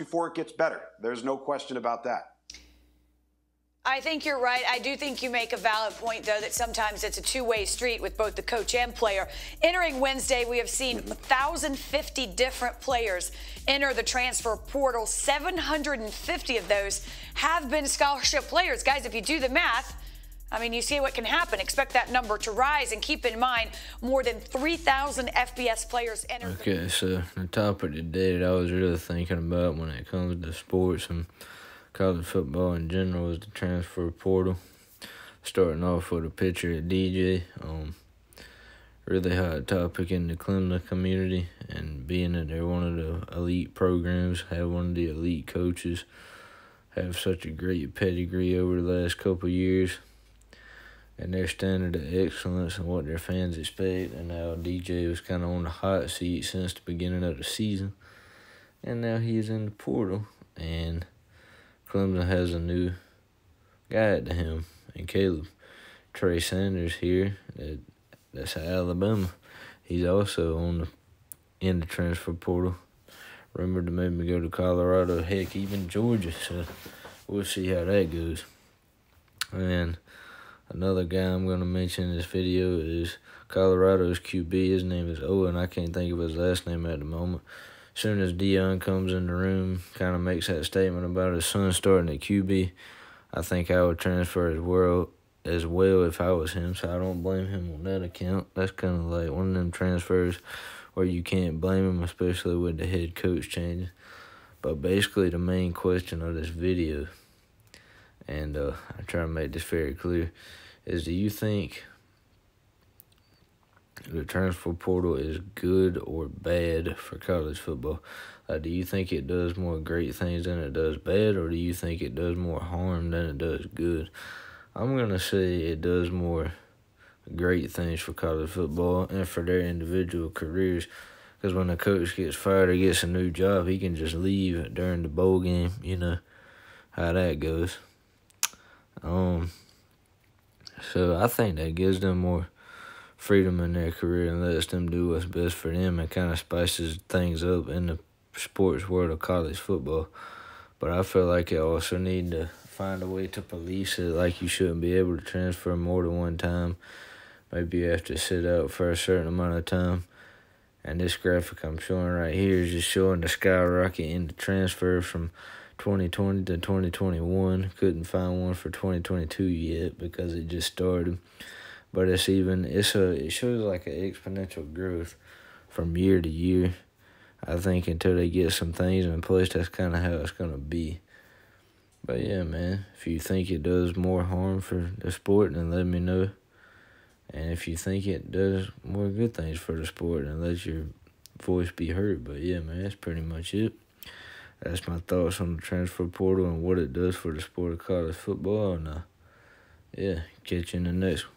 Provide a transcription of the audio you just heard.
before it gets better. There's no question about that. I think you're right. I do think you make a valid point, though, that sometimes it's a two-way street with both the coach and player. Entering Wednesday, we have seen 1,050 different players enter the transfer portal. 750 of those have been scholarship players. Guys, if you do the math, I mean, you see what can happen. Expect that number to rise, and keep in mind, more than 3,000 FBS players entered. Okay, so the topic today that I was really thinking about when it comes to sports and college football in general is the transfer portal. Starting off with a picture of DJ. Really hot topic in the Clemson community, and being that they're one of the elite programs, have one of the elite coaches, have such a great pedigree over the last couple of years, and their standard of excellence and what their fans expect. And now DJ was kind of on the hot seat since the beginning of the season, and now he's in the portal, and Clemson has a new guy at the helm, and Caleb. Trey Sanders here, that's Alabama. He's also in the transfer portal. Rumored to maybe go to Colorado, heck, even Georgia. So we'll see how that goes. And another guy I'm going to mention in this video is Colorado's QB. His name is Owen. I can't think of his last name at the moment. As soon as Deion comes in the room, kind of makes that statement about his son starting at QB, I think I would transfer as well if I was him, so I don't blame him on that account. That's kind of like one of them transfers where you can't blame him, especially with the head coach changing. But basically the main question of this video, and I try to make this very clear, is do you think the transfer portal is good or bad for college football? Do you think it does more great things than it does bad, or do you think it does more harm than it does good? I'm going to say it does more great things for college football and for their individual careers, because when a coach gets fired or gets a new job, he can just leave during the bowl game. You know how that goes. So I think that gives them more freedom in their career and lets them do what's best for them, and kind of spices things up in the sports world of college football. But I feel like it also need to find a way to police it. Like, you shouldn't be able to transfer more than one time. Maybe you have to sit out for a certain amount of time. And this graphic I'm showing right here is just showing the skyrocket in the transfer from 2020 to 2021. Couldn't find one for 2022 yet because it just started. But it shows like an exponential growth from year to year. I think until they get some things in place, that's kind of how it's going to be. But yeah, man, if you think it does more harm for the sport, then let me know. And if you think it does more good things for the sport, then let your voice be heard. But yeah, man, that's pretty much it. That's my thoughts on the transfer portal and what it does for the sport of college football. And yeah, catch you in the next one.